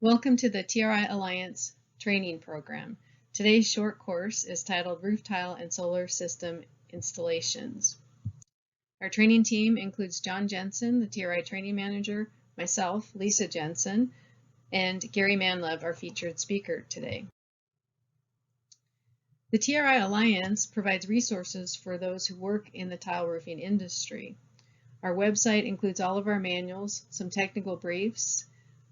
Welcome to the TRI Alliance training program. Today's short course is titled Roof Tile and Solar System Installations. Our training team includes John Jensen, the TRI Training Manager, myself, Lisa Jensen, and Gary Manlove, our featured speaker today. The TRI Alliance provides resources for those who work in the tile roofing industry. Our website includes all of our manuals, some technical briefs,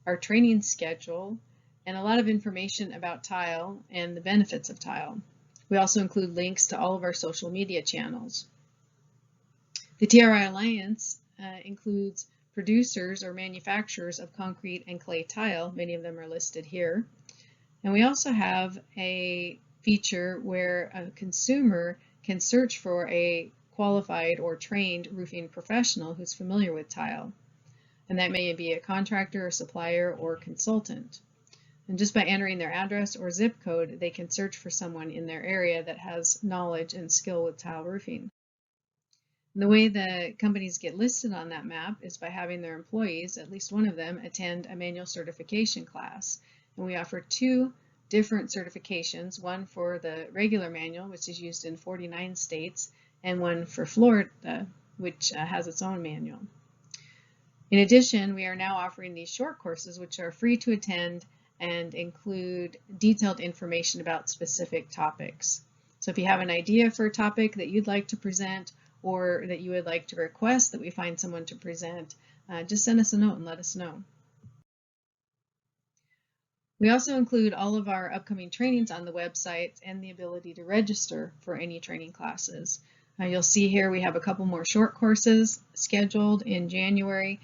our training schedule, and a lot of information about tile and the benefits of tile. We also include links to all of our social media channels. The TRI Alliance includes producers or manufacturers of concrete and clay tile. Many of them are listed here. And we also have a feature where a consumer can search for a qualified or trained roofing professional who's familiar with tile. And that may be a contractor, a supplier, or consultant. And just by entering their address or zip code, they can search for someone in their area that has knowledge and skill with tile roofing. And the way the companies get listed on that map is by having their employees, at least one of them, attend a manual certification class. And we offer two different certifications, one for the regular manual, which is used in 49 states, and one for Florida, which has its own manual. In addition, we are now offering these short courses, which are free to attend and include detailed information about specific topics. So if you have an idea for a topic that you'd like to present or that you would like to request that we find someone to present, just send us a note and let us know. We also include all of our upcoming trainings on the website and the ability to register for any training classes. You'll see here we have a couple more short courses scheduled in January,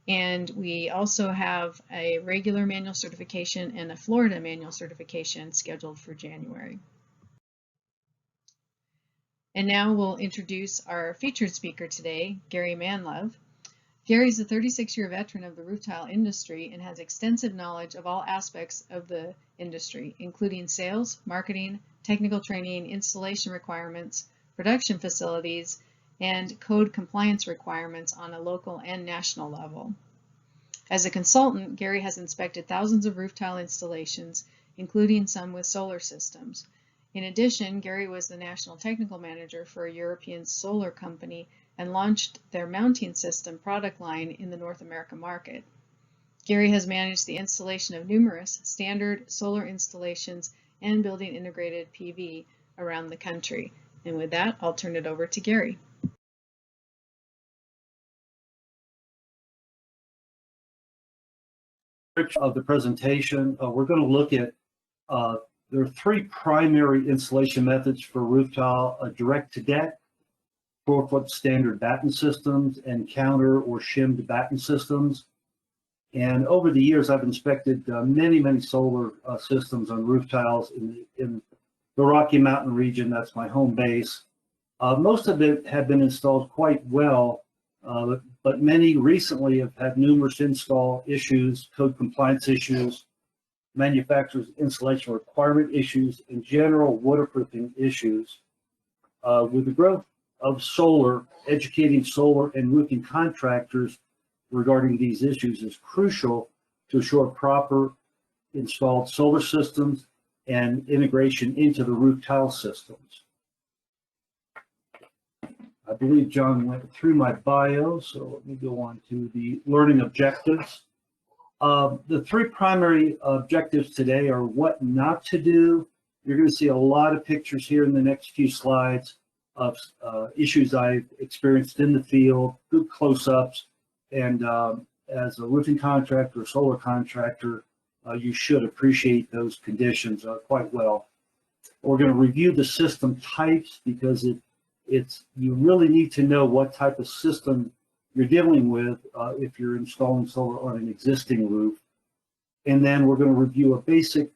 and we also have a regular manual certification and a Florida manual certification scheduled for January. And now we'll introduce our featured speaker today, Gary Manlove. Gary is a 36-year veteran of the roof tile industry and has extensive knowledge of all aspects of the industry, including sales, marketing, technical training, installation requirements, production facilities, and code compliance requirements on a local and national level. As a consultant, Gary has inspected thousands of roof tile installations, including some with solar systems. In addition, Gary was the National Technical Manager for a European solar company and launched their mounting system product line in the North America market. Gary has managed the installation of numerous standard solar installations and building integrated PV around the country. And with that, I'll turn it over to Gary. Of the presentation, we're going to look at there are three primary installation methods for roof tile: direct to deck, 4-foot standard batten systems, and counter or shimmed batten systems. And over the years, I've inspected many solar systems on roof tiles in the Rocky Mountain region. That's my home base. Most of it have been installed quite well, but many recently have had numerous install issues, code compliance issues, manufacturer's installation requirement issues, and general waterproofing issues. With the growth of solar, educating solar and roofing contractors regarding these issues is crucial to assure proper installed solar systems and integration into the roof tile systems. I believe John went through my bio, so let me go on to the learning objectives. The three primary objectives today are what not to do. You're going to see a lot of pictures here in the next few slides of issues I've experienced in the field, good close-ups, and as a roofing contractor or solar contractor, you should appreciate those conditions quite well. We're going to review the system types because you really need to know what type of system you're dealing with if you're installing solar on an existing roof. And then we're going to review a basic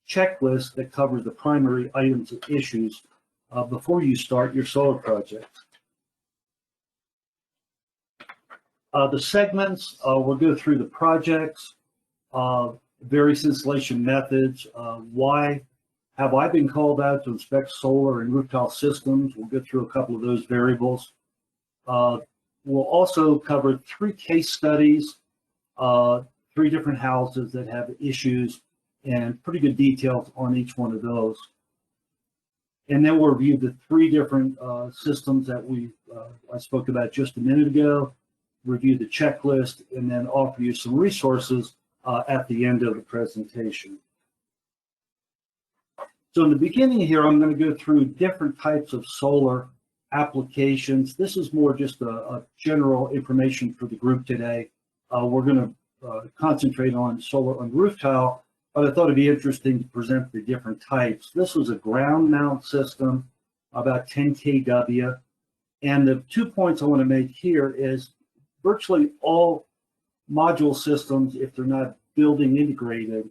checklist that covers the primary items of issues before you start your solar project. The segments, we'll go through the projects, various installation methods, why have I been called out to inspect solar and roof tile systems. We'll go through a couple of those variables. We'll also cover 3 case studies three different houses that have issues and pretty good details on each one of those. And then we'll review the three different systems that I spoke about just a minute ago, review the checklist, and then offer you some resources at the end of the presentation. So in the beginning here, I'm going to go through different types of solar applications. This is more just a general information for the group today. We're going to concentrate on solar on roof tile, but I thought it'd be interesting to present the different types. This was a ground mount system, about 10 kW. And the 2 points I want to make here is virtually all module systems, if they're not building integrated,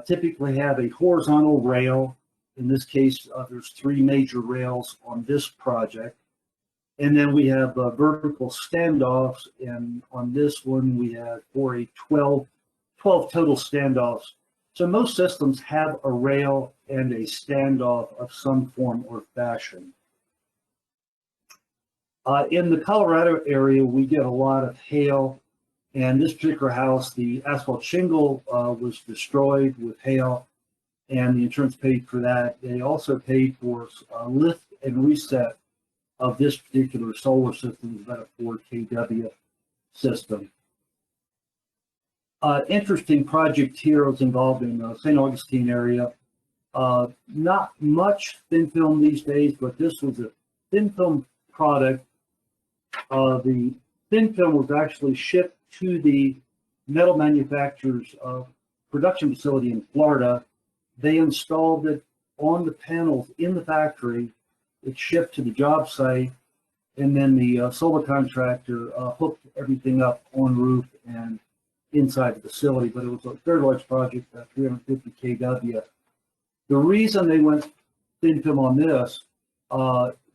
typically have a horizontal rail. In this case, there's three major rails on this project. And then we have vertical standoffs, and on this one we have for a 12 total standoffs. So most systems have a rail and a standoff of some form or fashion. In the Colorado area, we get a lot of hail, and this particular house, the asphalt shingle was destroyed with hail, and the insurance paid for that. They also paid for lift and reset of this particular solar system. It's about a 4 kW system. Interesting project here was involved in St. Augustine area. Not much thin film these days, but this was a thin film product. The thin film was actually shipped to the metal manufacturer's production facility in Florida. They installed it on the panels in the factory. It's shipped to the job site, and then the solar contractor hooked everything up en route and inside the facility. But it was a very large project, 350 kW. The reason they went thin film on this,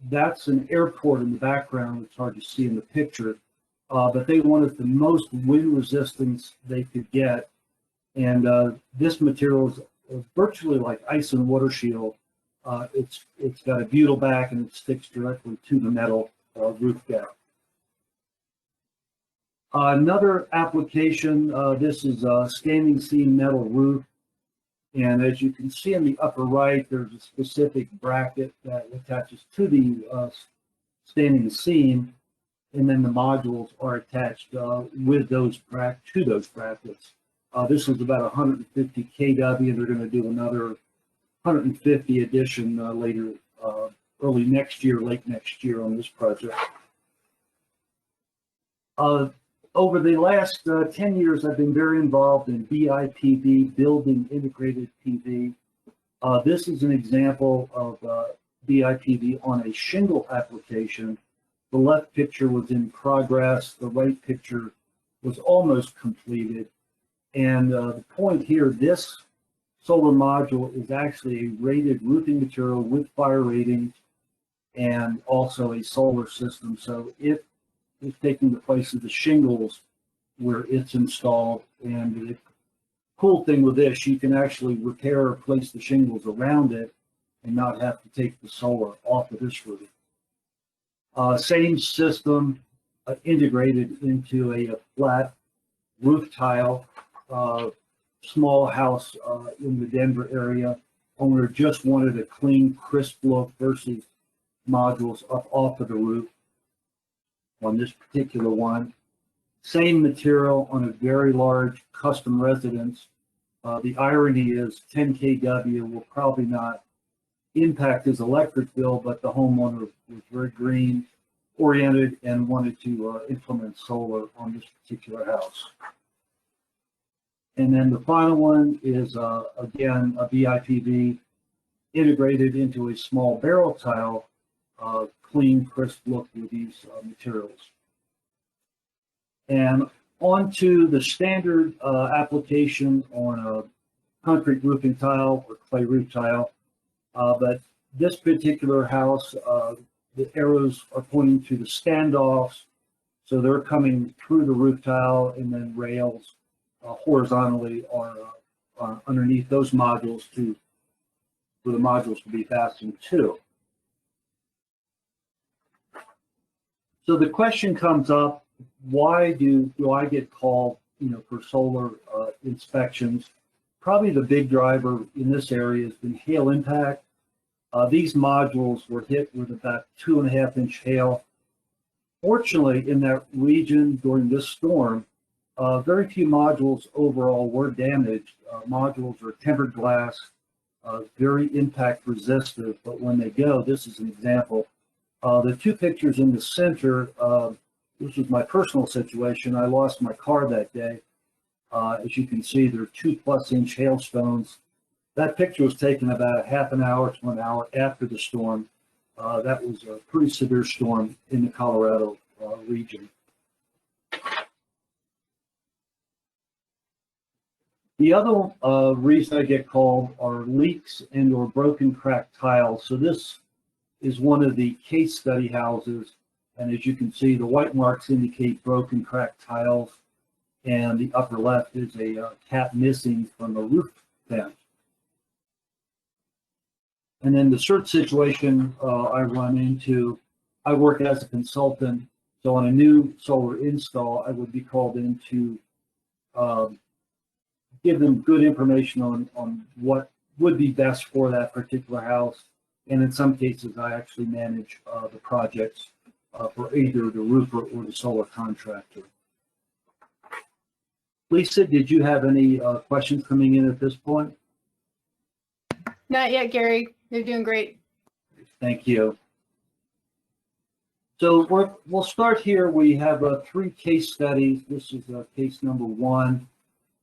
that's an airport in the background. It's hard to see in the picture, but they wanted the most wind resistance they could get. And this material is virtually like ice and water shield. It's got a butyl back, and it sticks directly to the metal roof gap. Another application, this is a standing seam metal roof. And as you can see in the upper right, there's a specific bracket that attaches to the standing seam, and then the modules are attached with those to those brackets. This is about 150 kW, and they're going to do another 150 addition later, early next year, late next year on this project. Over the last 10 years, I've been very involved in BIPV, building integrated PV. This is an example of BIPV on a shingle application. The left picture was in progress. The right picture was almost completed. And the point here, this solar module is actually a rated roofing material with fire ratings and also a solar system. So it's taking the place of the shingles where it's installed. And the cool thing with this, you can actually repair or place the shingles around it and not have to take the solar off of this roof. Same system integrated into a flat roof tile, small house in the Denver area. Owner just wanted a clean, crisp look versus modules up off of the roof. On this particular one, same material on a very large custom residence. The irony is 10 kW will probably not impact his electric bill, but the homeowner was very green oriented and wanted to implement solar on this particular house. And then the final one is, again, a BIPV integrated into a small barrel tile, clean, crisp look with these materials. And onto the standard application on a concrete roofing tile or clay roof tile. But this particular house, the arrows are pointing to the standoffs. So they're coming through the roof tile, and then rails horizontally are underneath those modules for the modules to be fastened to. So the question comes up, why do I get called for solar inspections. Probably the big driver in this area has been hail impact. These modules were hit with about 2.5-inch hail. Fortunately, in that region during this storm, very few modules overall were damaged. Modules are tempered glass, very impact resistive, but when they go, this is an example. The two pictures in the center, this was my personal situation. I lost my car that day. As you can see, there are 2+inch hailstones. That picture was taken about half an hour to an hour after the storm. That was a pretty severe storm in the Colorado region. The other reason I get called are leaks and or broken cracked tiles. So this is one of the case study houses. And as you can see, the white marks indicate broken cracked tiles. And the upper left is a cap missing from a roof vent. And then the search situation I run into, I work as a consultant. So on a new solar install, I would be called in to give them good information on what would be best for that particular house. And in some cases, I actually manage the projects for either the roofer or the solar contractor. Lisa, did you have any questions coming in at this point? Not yet, Gary. You're doing great. Thank you. So we'll start here. We have 3 case studies. This is case number 1.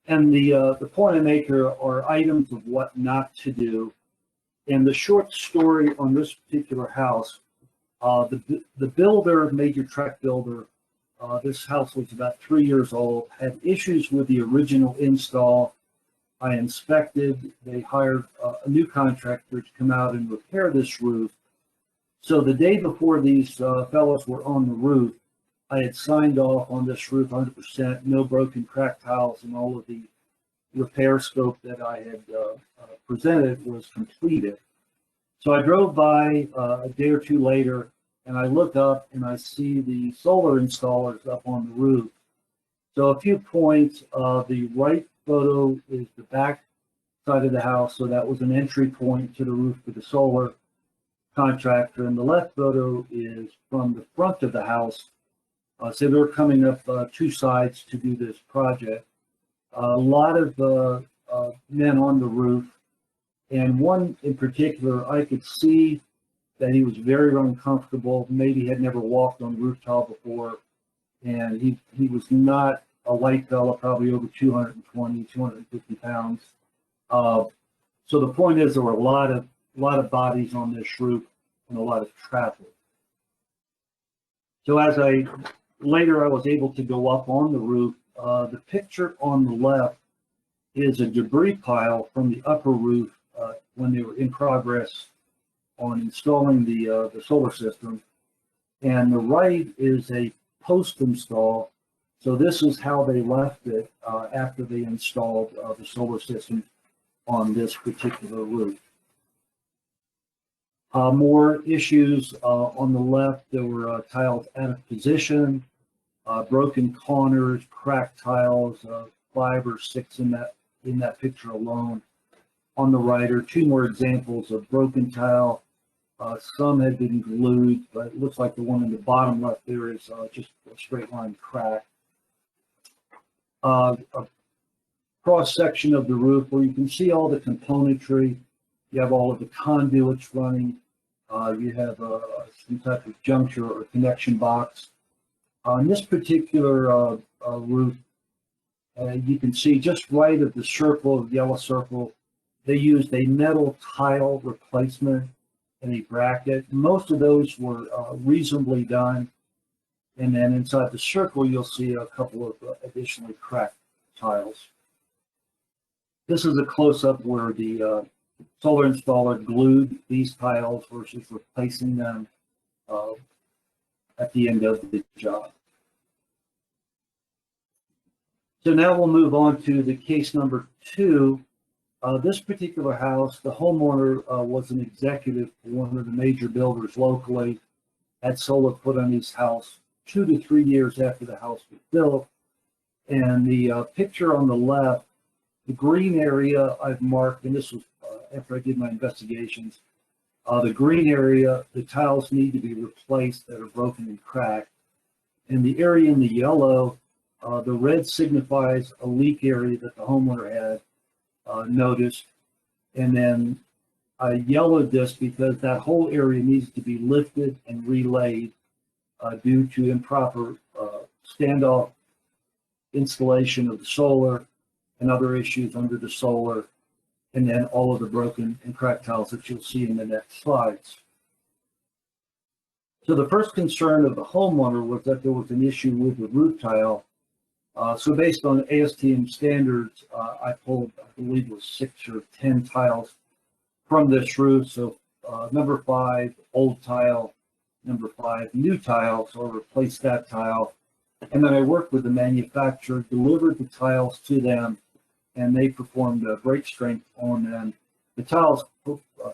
And the point I make here are items of what not to do. And the short story on this particular house, the builder, major tract builder, this house was about 3 years old, had issues with the original install. I inspected, they hired a new contractor to come out and repair this roof. So the day before these fellows were on the roof, I had signed off on this roof 100%, no broken cracked tiles, and all of the repair scope that I had presented was completed. So I drove by a day or two later, and I look up and I see the solar installers up on the roof. So a few points, the right photo is the back side of the house, so that was an entry point to the roof for the solar contractor, and the left photo is from the front of the house. So they were coming up 2 sides to do this project. A lot of men on the roof, and one in particular, I could see that he was very uncomfortable, maybe had never walked on roof tile before, and he was not a light fella, probably over 220, 250 pounds. So the point is, there were a lot of bodies on this roof and a lot of traffic. So as later I was able to go up on the roof, the picture on the left is a debris pile from the upper roof when they were in progress on installing the solar system. And the right is a post install. So this is how they left it after they installed the solar system on this particular roof. More issues on the left. There were tiles out of position, broken corners, cracked tiles, 5 or 6 in that picture alone. On the right are 2 more examples of broken tile. Some had been glued, but it looks like the one in the bottom left there is just a straight line crack. A cross section of the roof where you can see all the componentry. You have all of the conduits running. You have some type of juncture or connection box. On this particular roof, you can see just right of the circle, the yellow circle, they used a metal tile replacement and a bracket. Most of those were reasonably done. And then inside the circle, you'll see a couple of additionally cracked tiles. This is a close-up where the solar installer glued these tiles versus replacing them at the end of the job. So now we'll move on to the case number 2. This particular house, the homeowner was an executive for one of the major builders locally, had solar put on his house 2 to 3 years after the house was built. And the picture on the left, the green area I've marked, and this was after I did my investigations. The green area, the tiles need to be replaced that are broken and cracked. And the area in the yellow, the red signifies a leak area that the homeowner had noticed. And then I yellowed this because that whole area needs to be lifted and relaid due to improper standoff installation of the solar and other issues under the solar, and then all of the broken and cracked tiles that you'll see in the next slides. So the first concern of the homeowner was that there was an issue with the roof tile. So based on ASTM standards, I pulled, I believe it was 6 or 10 tiles from this roof. So number 5, old tile, number 5, new tile, so I replaced that tile. And then I worked with the manufacturer, delivered the tiles to them, and they performed a break strength on them. The tiles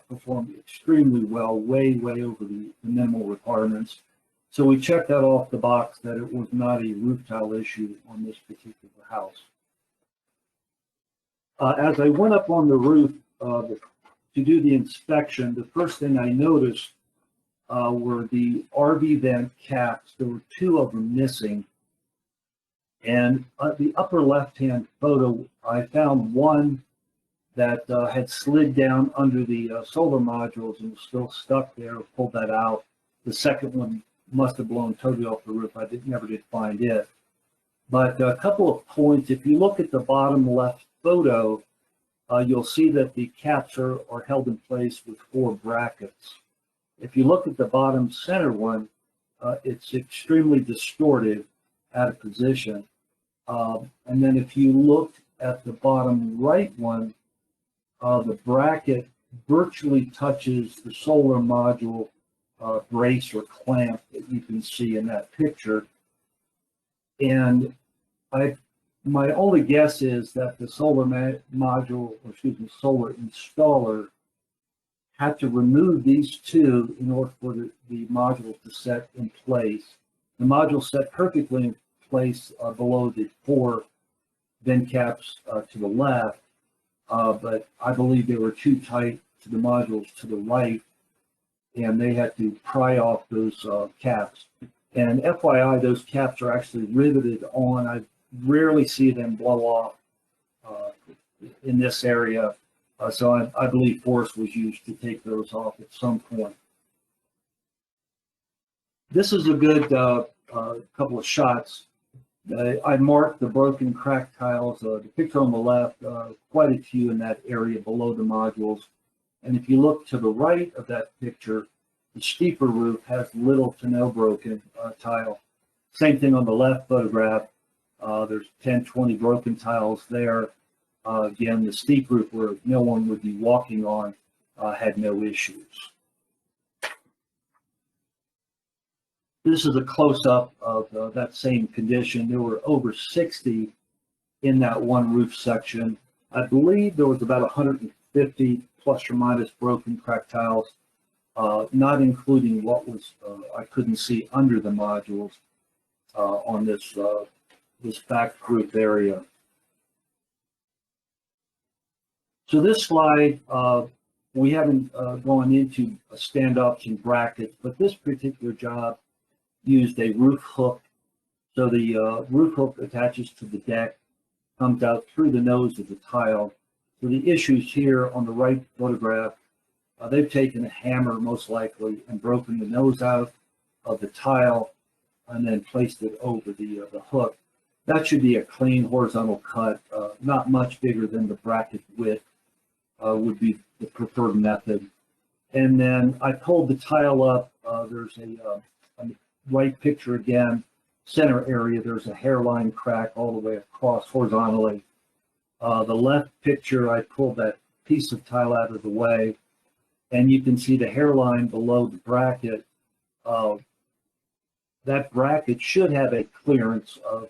performed extremely well, way over the minimal requirements. So we checked that off the box that it was not a roof tile issue on this particular house. As I went up on the roof to do the inspection, the first thing I noticed were the RV vent caps. There were 2 of them missing. And the upper left-hand photo, I found one that had slid down under the solar modules and was still stuck there. Pulled that out. The second one must have blown totally off the roof. I never did find it. But a couple of points. If you look at the bottom left photo, you'll see that the caps are held in place with 4 brackets. If you look at the bottom center one, it's extremely distorted out of position. And then if you look at the bottom right one, the bracket virtually touches the solar module brace or clamp that you can see in that picture. And my only guess is that the solar module, or excuse me, solar installer had to remove these 2 in order for the module to set in place. The module set perfectly in place below the 4 vent caps to the left, but I believe they were too tight to the modules to the right, and they had to pry off those caps. And FYI, those caps are actually riveted on. I rarely see them blow off in this area, so I believe force was used to take those off at some point. This is a good couple of shots. I marked the broken cracked tiles. The picture on the left, quite a few in that area below the modules. And if you look to the right of that picture, the steeper roof has little to no broken tile. Same thing on the left photograph. There's 10, 20 broken tiles there. Again, the steep roof where no one would be walking on had no issues. This is a close-up of that same condition. There were over 60 in that one roof section. I believe there was about 150 plus or minus broken cracked tiles, not including what was I couldn't see under the modules on this this back roof area. So this slide, we haven't gone into stand-ups and brackets, but this particular job used a roof hook. So the roof hook attaches to the deck, comes out through the nose of the tile. So the issues here on the right photograph, they've taken a hammer most likely and broken the nose out of the tile and then placed it over the hook. That should be a clean horizontal cut, not much bigger than the bracket width would be the preferred method. And then I pulled the tile up. There's a right picture again, center area, there's a hairline crack all the way across horizontally. The left picture, I pulled that piece of tile out of the way, and you can see the hairline below the bracket. That bracket should have a clearance of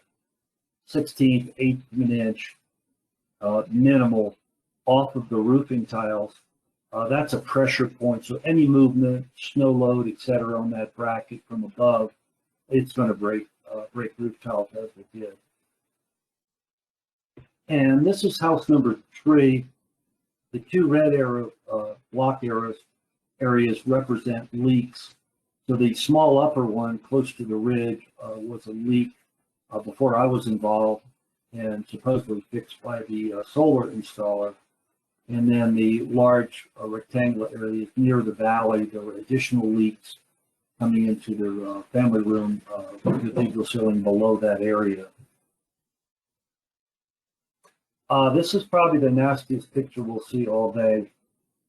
1/16, 1/8 of an inch minimal off of the roofing tiles. That's a pressure point, so any movement, snow load, etc., on that bracket from above, it's going to break roof tiles as it did. And this is house number 3. The 2 red arrow block areas represent leaks. So the small upper one close to the ridge was a leak before I was involved and supposedly fixed by the solar installer. And then the large rectangular areas near the valley, there were additional leaks coming into their family room cathedral ceiling below that area. This is probably the nastiest picture we'll see all day,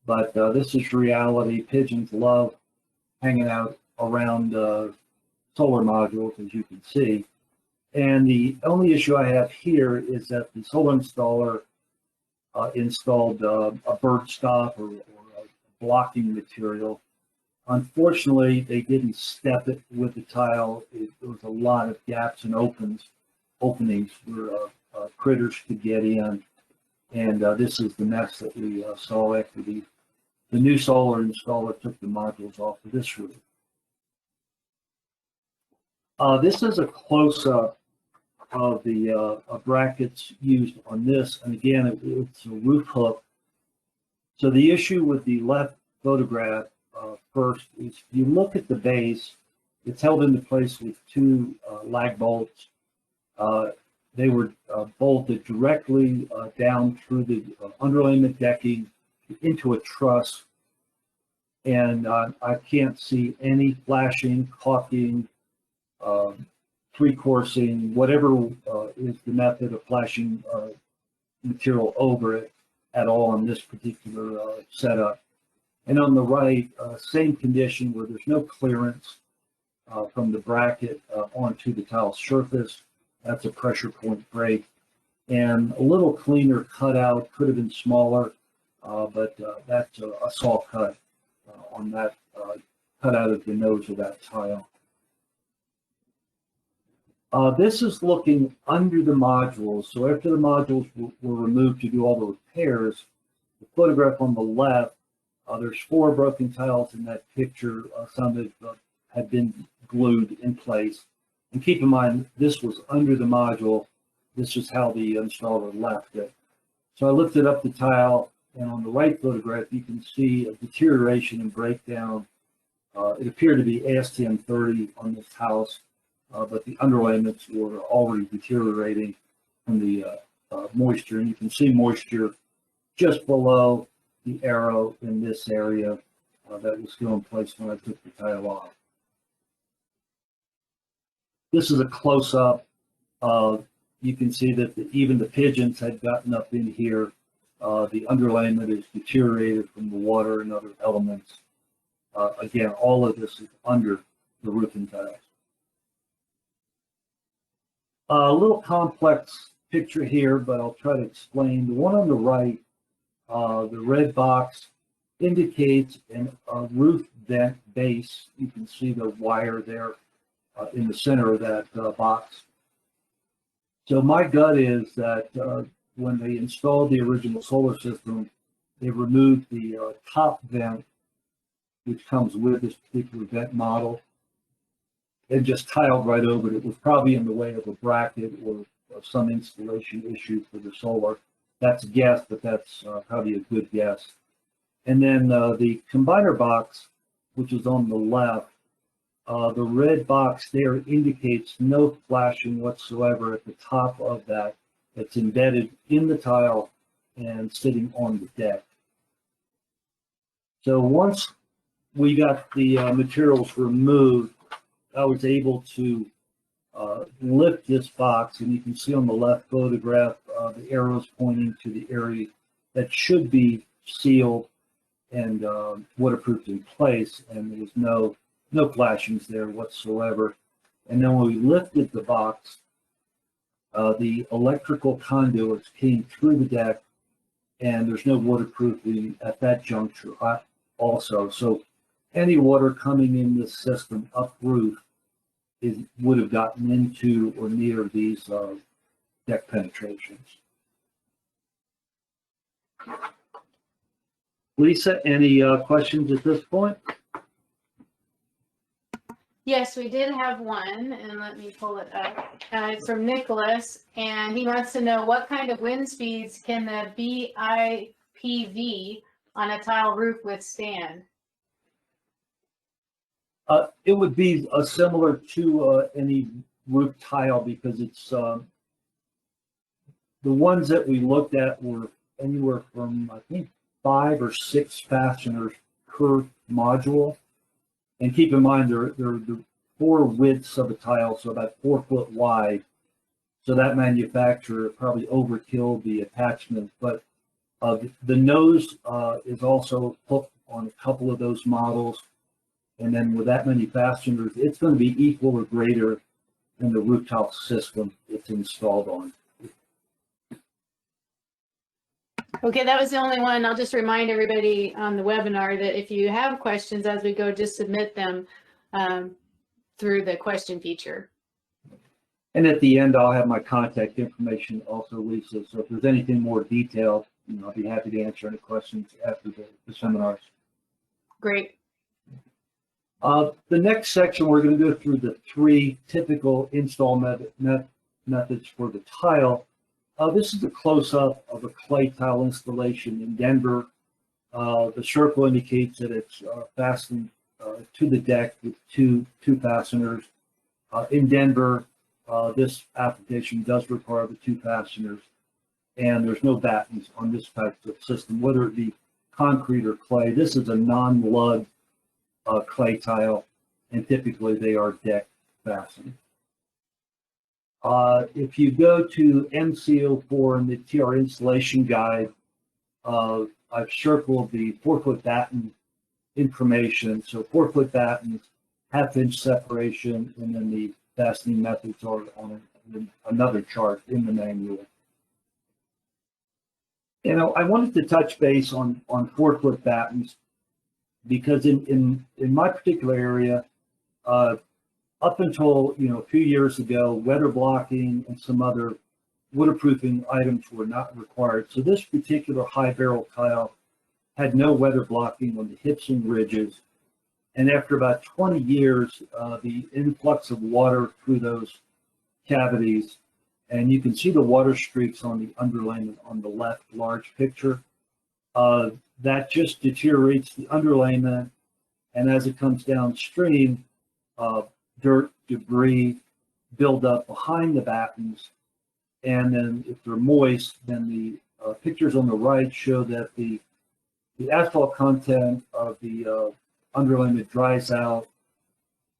but this is reality. Pigeons love hanging out around solar modules, as you can see. And the only issue I have here is that the solar installer installed a bird stop or a blocking material. Unfortunately, they didn't step it with the tile. There was a lot of gaps and openings for critters to get in. And this is the mess that we saw after the new solar installer took the modules off of this roof. This is a close-up of the brackets used on this. And again, it's a roof hook. So the issue with the left photograph first is if you look at the base, it's held into place with 2 lag bolts. They were bolted directly down through the underlayment decking into a truss. And I can't see any flashing, caulking, three-coursing, whatever is the method of flashing material over it at all in this particular setup. And on the right, same condition where there's no clearance from the bracket onto the tile surface. That's a pressure point break. And a little cleaner cutout, could have been smaller, but that's a saw cut on that cutout of the nose of that tile. This is looking under the modules. So after the modules were removed to do all the repairs, the photograph on the left, there's 4 broken tiles in that picture. Some that had been glued in place. And keep in mind, this was under the module. This is how the installer left it. So I lifted up the tile, and on the right photograph, you can see a deterioration and breakdown. It appeared to be ASTM 30 on this house, but the underlayments were already deteriorating from the moisture. And you can see moisture just below the arrow in this area that was still in place when I took the tile off. This is a close-up. You can see that even the pigeons had gotten up in here. The underlayment is deteriorated from the water and other elements. Again, all of this is under the roofing tiles. A little complex picture here, but I'll try to explain. The one on the right, the red box, indicates a roof vent base. You can see the wire there in the center of that box. So my gut is that when they installed the original solar system, they removed the top vent, which comes with this particular vent model, and just tiled right over it. It was probably in the way of a bracket or some installation issue for the solar. That's a guess, but that's probably a good guess. And then the combiner box, which is on the left, the red box there indicates no flashing whatsoever at the top of that. It's embedded in the tile and sitting on the deck. So once we got the materials removed, I was able to lift this box, and you can see on the left photograph the arrows pointing to the area that should be sealed and waterproofed in place, and there was no flashings there whatsoever. And then when we lifted the box, the electrical conduits came through the deck, and there's no waterproofing at that juncture also. So any water coming in this system up roof would have gotten into or near these deck penetrations. Lisa, any questions at this point? Yes, we did have one, and let me pull it up. It's from Nicholas, and he wants to know what kind of wind speeds can the BIPV on a tile roof withstand? It would be similar to any roof tile because it's the ones that we looked at were anywhere from, I think, 5 or 6 fasteners per module. And keep in mind, they're the 4 widths of a tile, so about 4 foot wide. So that manufacturer probably overkilled the attachment. But the nose is also hooked on a couple of those models. And then with that many fasteners, it's going to be equal or greater than the roof tile system it's installed on. Okay, that was the only one. I'll just remind everybody on the webinar that if you have questions as we go, just submit them through the question feature. And at the end, I'll have my contact information also, Lisa. So if there's anything more detailed, I'll be happy to answer any questions after the seminars. Great. The next section, we're going to go through the 3 typical install methods for the tile. This is a close-up of a clay tile installation in Denver. The circle indicates that it's fastened to the deck with two fasteners. In Denver, this application does require the 2 fasteners, and there's no battens on this type of system, whether it be concrete or clay. This is a non-lug clay tile, and typically they are deck fastened. If you go to MCO4 in the TR installation guide, I've circled the 4-foot batten information. So 4-foot battens, 1/2 inch separation, and then the fastening methods are on another chart in the manual. I wanted to touch base on 4-foot battens because in my particular area, up until a few years ago, weather blocking and some other waterproofing items were not required. So this particular high barrel tile had no weather blocking on the hips and ridges. And after about 20 years, the influx of water through those cavities, and you can see the water streaks on the underlayment on the left large picture, that just deteriorates the underlayment. And as it comes downstream, dirt, debris build up behind the battens. And then if they're moist, then the pictures on the right show that the asphalt content of the underlayment dries out.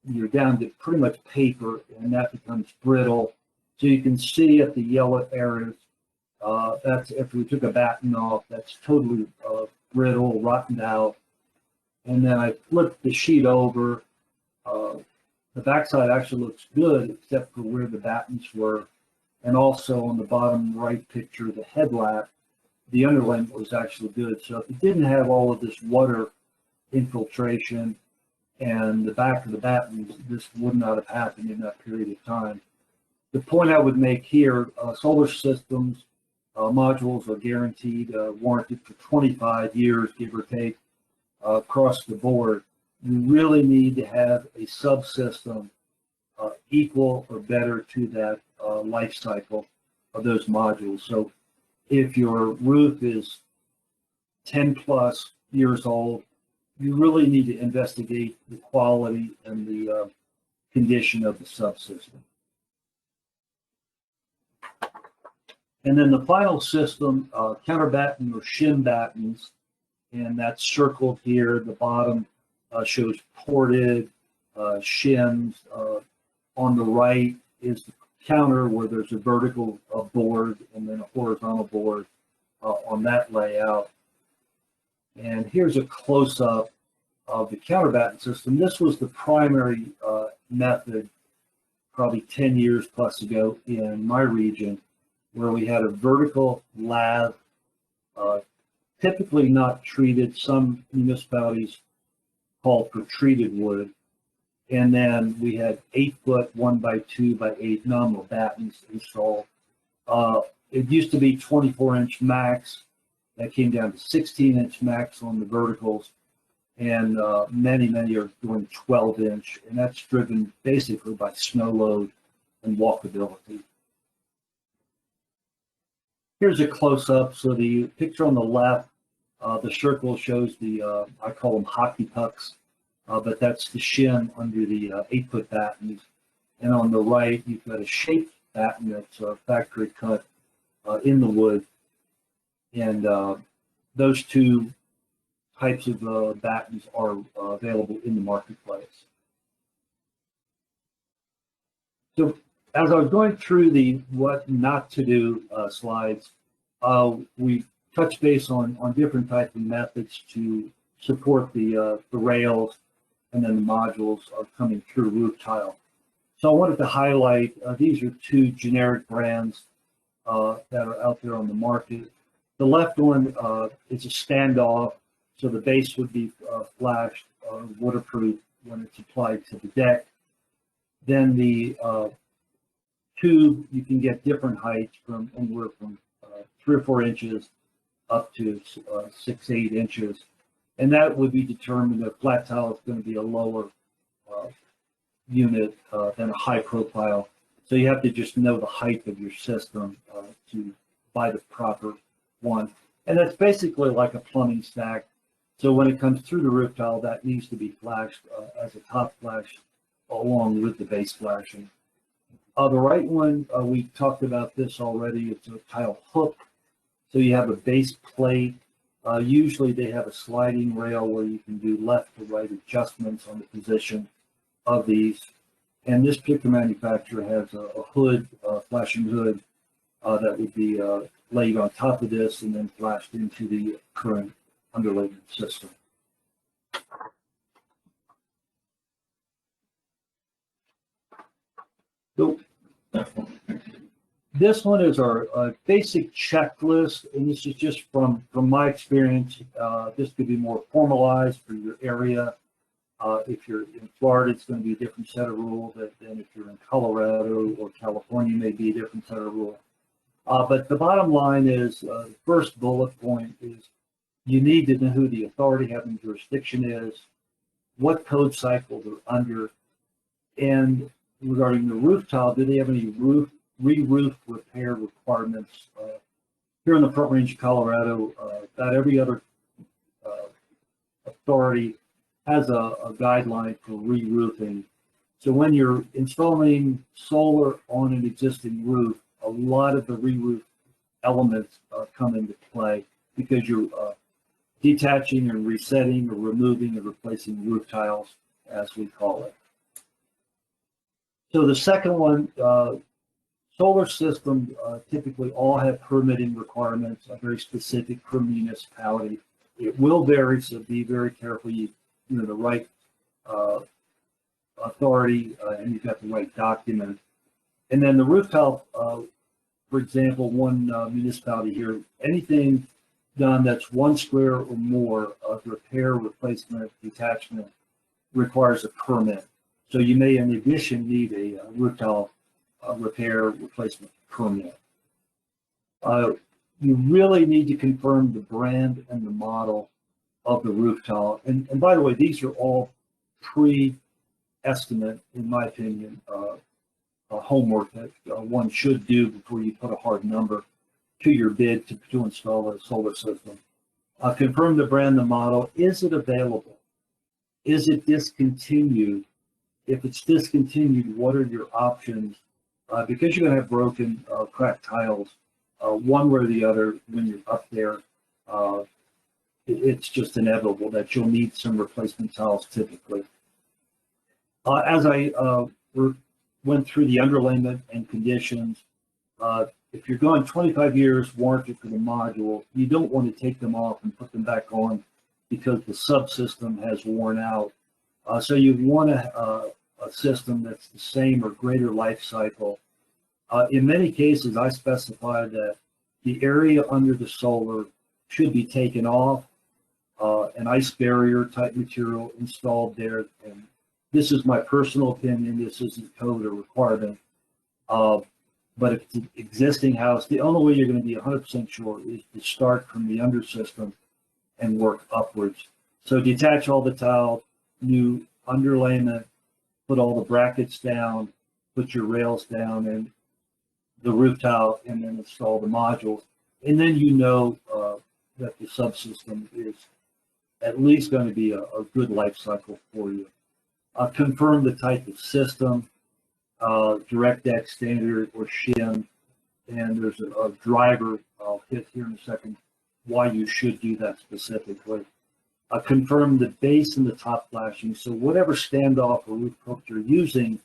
You're down to pretty much paper, and that becomes brittle. So you can see at the yellow areas, that's after we took a batten off, that's totally brittle, rotted out. And then I flipped the sheet over. The backside actually looks good, except for where the battens were. And also on the bottom right picture, the headlap, the underlayment was actually good. So if it didn't have all of this water infiltration and the back of the battens, this would not have happened in that period of time. The point I would make here, solar systems modules are guaranteed, warranted for 25 years, give or take, across the board. You really need to have a subsystem equal or better to that life cycle of those modules. So if your roof is 10 plus years old, you really need to investigate the quality and the condition of the subsystem. And then the final system, counterbatten or shim battens, and that's circled here. The bottom shows ported shims. On the right is the counter where there's a vertical board and then a horizontal board on that layout. And here's a close-up of the counterbatten system. This was the primary method probably 10 years plus ago in my region, where we had a vertical lath, typically not treated. Some municipalities called for treated wood. And then we had 8-foot 1x2x8 nominal battens installed. It used to be 24-inch max. That came down to 16-inch max on the verticals. and many are doing 12-inch, and that's driven basically by snow load and walkability. Here's a close-up. So the picture on the left, the circle shows the, I call them hockey pucks, but that's the shim under the 8-foot battens. And on the right, you've got a shaped batten that's factory cut in the wood. And those two types of battens are available in the marketplace. So as I was going through the what not to do slides, we touched base on different types of methods to support the rails and then the modules coming through roof tile. So I wanted to highlight, these are two generic brands that are out there on the market. The left one is a standoff, so the base would be flashed, waterproof when it's applied to the deck. Then the tube, you can get different heights from anywhere from 3 or 4 inches up to 6, 8 inches. And that would be determined if flat tile is going to be a lower unit than a high profile. So you have to just know the height of your system to buy the proper one. And that's basically like a plumbing stack. So when it comes through the roof tile, that needs to be flashed as a top flash along with the base flashing. The right one, we talked about this already. It's a tile hook. So you have a base plate. Usually they have a sliding rail where you can do left to right adjustments on the position of these. And this particular manufacturer has a hood, flashing hood, that would be laid on top of this and then flashed into the current underlayment system. So this one is our basic checklist, and this is just from my experience. This could be more formalized for your area. If you're in Florida, it's going to be a different set of rules than if you're in Colorado or California, may be a different set of rules. But the bottom line is, the first bullet point is you need to know who the authority having jurisdiction is, what code cycle they're under, and regarding the roof tile, do they have any re-roof repair requirements? Here in the Front Range of Colorado, about every other authority has a guideline for re-roofing. So when you're installing solar on an existing roof, a lot of the re-roof elements come into play because you're detaching and resetting or removing and replacing roof tiles, as we call it. So the second one, solar systems typically all have permitting requirements, very specific per municipality. It will vary, so be very careful. You know the right authority and you've got the right document. And then the roof tile, for example, one municipality here, anything done that's 1 square or more of repair, replacement, detachment requires a permit. So you may, in addition, need a roof tile repair replacement permit. You really need to confirm the brand and the model of the roof tile. And by the way, these are all pre-estimate, in my opinion, homework that one should do before you put a hard number to your bid to install a solar system. Confirm the brand, the model. Is it available? Is it discontinued? If it's discontinued, what are your options? Because you're going to have broken, cracked tiles, one way or the other when you're up there. It's just inevitable that you'll need some replacement tiles typically. As I went through the underlayment and conditions, if you're going 25 years warranty for the module, you don't want to take them off and put them back on because the subsystem has worn out. So you want a system that's the same or greater life cycle. In many cases, I specify that the area under the solar should be taken off, an ice barrier type material installed there. And this is my personal opinion. This isn't code or requirement. But if it's an existing house, the only way you're going to be 100% sure is to start from the under system and work upwards. So detach all the tile, new underlayment, put all the brackets down, put your rails down and the roof tile, and then install the modules. And then you know that the subsystem is at least going to be a good life cycle for you. Confirm the type of system, direct deck, standard, or shim. And there's a driver I'll hit here in a second why you should do that specifically. Confirm the base and the top flashing. So whatever standoff or roof hook you're using,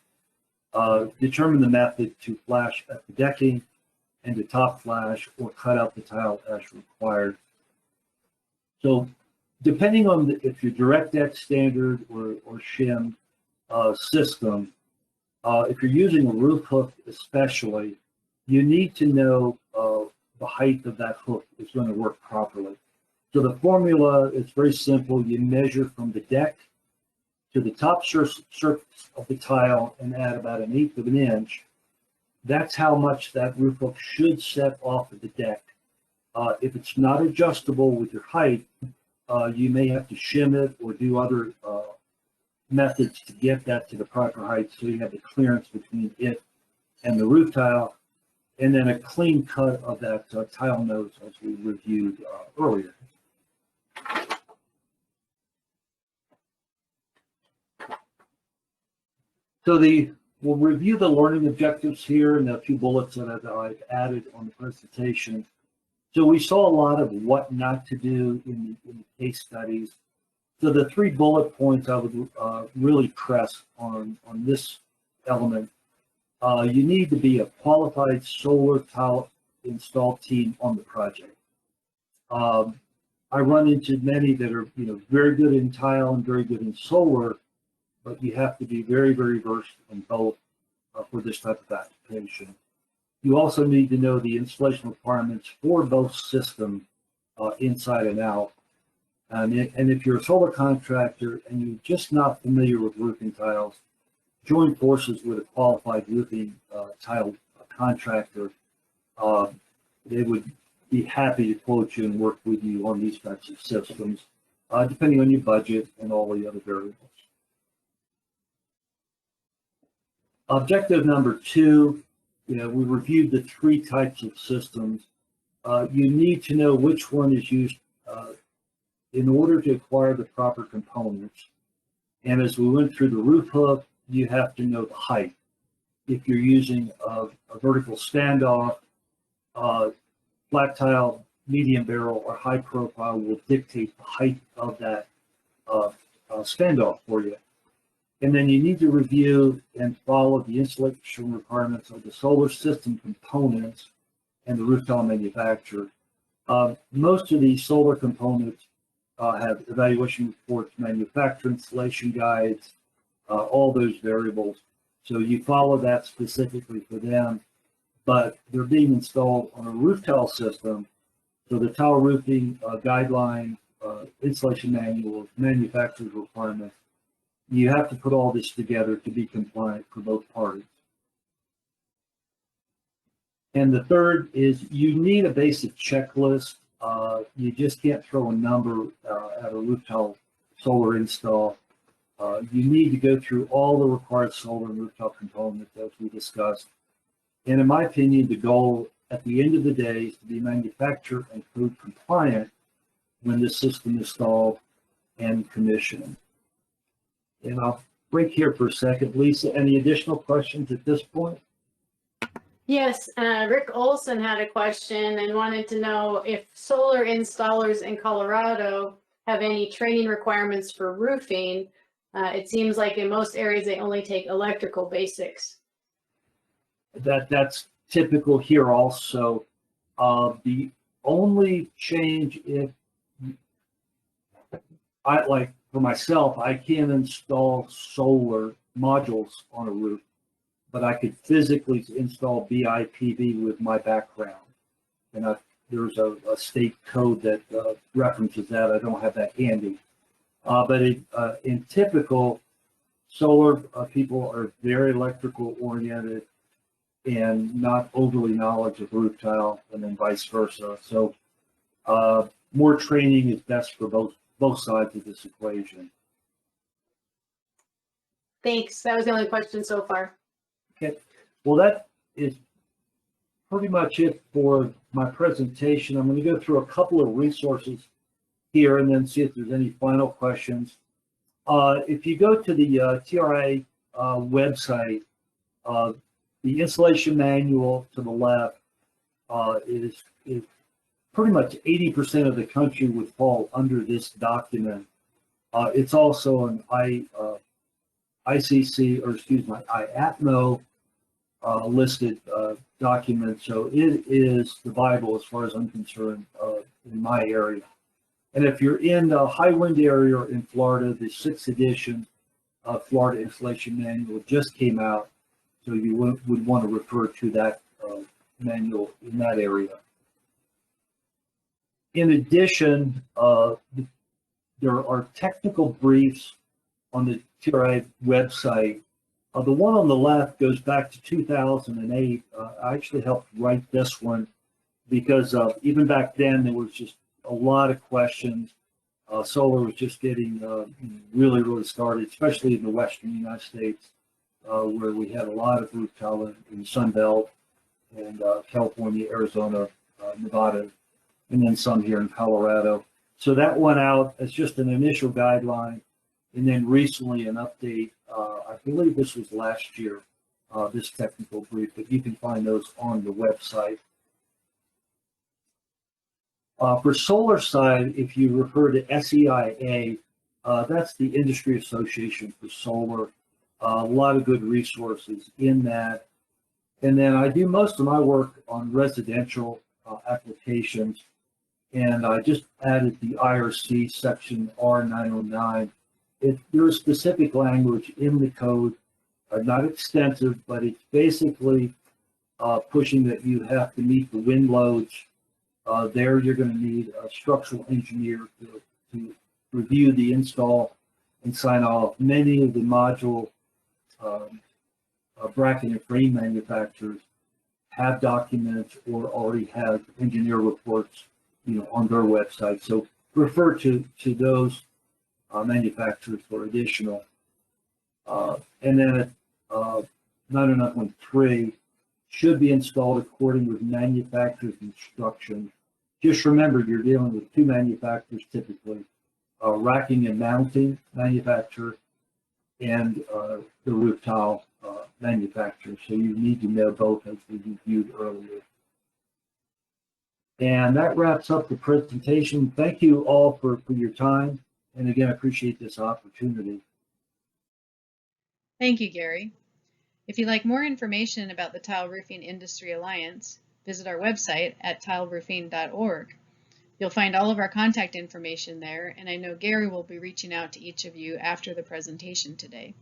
determine the method to flash at the decking and to top flash or cut out the tile as required. So depending on if you're direct deck, standard, or shim system, if you're using a roof hook especially, you need to know the height of that hook is going to work properly. So the formula is very simple. You measure from the deck to the top surface of the tile and add about 1/8 of an inch. That's how much that roof hook should set off of the deck. If it's not adjustable with your height, you may have to shim it or do other methods to get that to the proper height so you have the clearance between it and the roof tile, and then a clean cut of that tile nose as we reviewed earlier. So we'll review the learning objectives here and a few bullets that I've added on the presentation. So we saw a lot of what not to do in the case studies. So the 3 bullet points I would really press on this element. You need to be a qualified solar tile install team on the project. I run into many that are very good in tile and very good in solar, but you have to be very, very versed in both for this type of application. You also need to know the installation requirements for both systems inside and out. And if you're a solar contractor and you're just not familiar with roofing tiles, join forces with a qualified roofing tile contractor. They would be happy to quote you and work with you on these types of systems, depending on your budget and all the other variables. Objective number 2, we reviewed the 3 types of systems. You need to know which one is used in order to acquire the proper components. And as we went through the roof hook, you have to know the height. If you're using a vertical standoff, flat tile, medium barrel, or high profile will dictate the height of that standoff for you. And then you need to review and follow the installation requirements of the solar system components and the roof tile manufacturer. Most of these solar components have evaluation reports, manufacturer installation guides, all those variables. So you follow that specifically for them, but they're being installed on a roof tile system. So the tile roofing guideline, installation manual, manufacturer's requirements, you have to put all this together to be compliant for both parties. And the third is you need a basic checklist. You just can't throw a number at a roof tile solar install. You need to go through all the required solar and roof tile components as we discussed. And in my opinion, the goal at the end of the day is to be manufacturer and code compliant when the system is installed and commissioned. And I'll break here for a second. Lisa, any additional questions at this point? Yes, Rick Olson had a question and wanted to know if solar installers in Colorado have any training requirements for roofing. It seems like in most areas they only take electrical basics. That's typical here also. The only change, if for myself, I can't install solar modules on a roof, but I could physically install BIPV with my background. And there's a state code that references that. I don't have that handy. But in typical solar, people are very electrical oriented and not overly knowledgeable of roof tile, and then vice versa. So more training is best for both both sides of this equation. Thanks. That was the only question so far. Okay, well, that is pretty much it for my presentation. I'm going to go through a couple of resources here and then see if there's any final questions. If you go to the TRA website, the installation manual to the left is pretty much 80% of the country would fall under this document. It's also an ICC, or excuse me, IATMO listed document. So it is the Bible as far as I'm concerned in my area. And if you're in the high wind area in Florida, the 6th edition of Florida Installation Manual just came out. So you would want to refer to that manual in that area. In addition, there are technical briefs on the TRA website. The one on the left goes back to 2008. I actually helped write this one because even back then there was just a lot of questions. Solar was just getting really started, especially in the western United States, where we had a lot of roof tile in the Sun Belt and California, Arizona, Nevada, and then some here in Colorado. So that went out as just an initial guideline, and then recently an update. I believe this was last year, this technical brief, but you can find those on the website. For solar side, if you refer to SEIA, that's the Industry Association for Solar. A lot of good resources in that. And then I do most of my work on residential applications. And I just added the IRC section R909. There is specific language in the code, not extensive, but it's basically pushing that you have to meet the wind loads. There you're going to need a structural engineer to review the install and sign off. Many of the module bracket and frame manufacturers have documents or already have engineer reports, on their website. So refer to those manufacturers for additional. And then at 909.3 should be installed according with manufacturer's instructions. Just remember, you're dealing with two manufacturers typically, racking and mounting manufacturer and the roof tile manufacturer. So you need to know both, as we reviewed earlier. And that wraps up the presentation. Thank you all for your time. And again, I appreciate this opportunity. Thank you, Gary. If you'd like more information about the Tile Roofing Industry Alliance, visit our website at tileroofing.org. You'll find all of our contact information there, and I know Gary will be reaching out to each of you after the presentation today.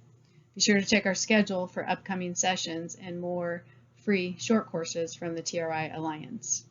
Be sure to check our schedule for upcoming sessions and more free short courses from the TRI Alliance.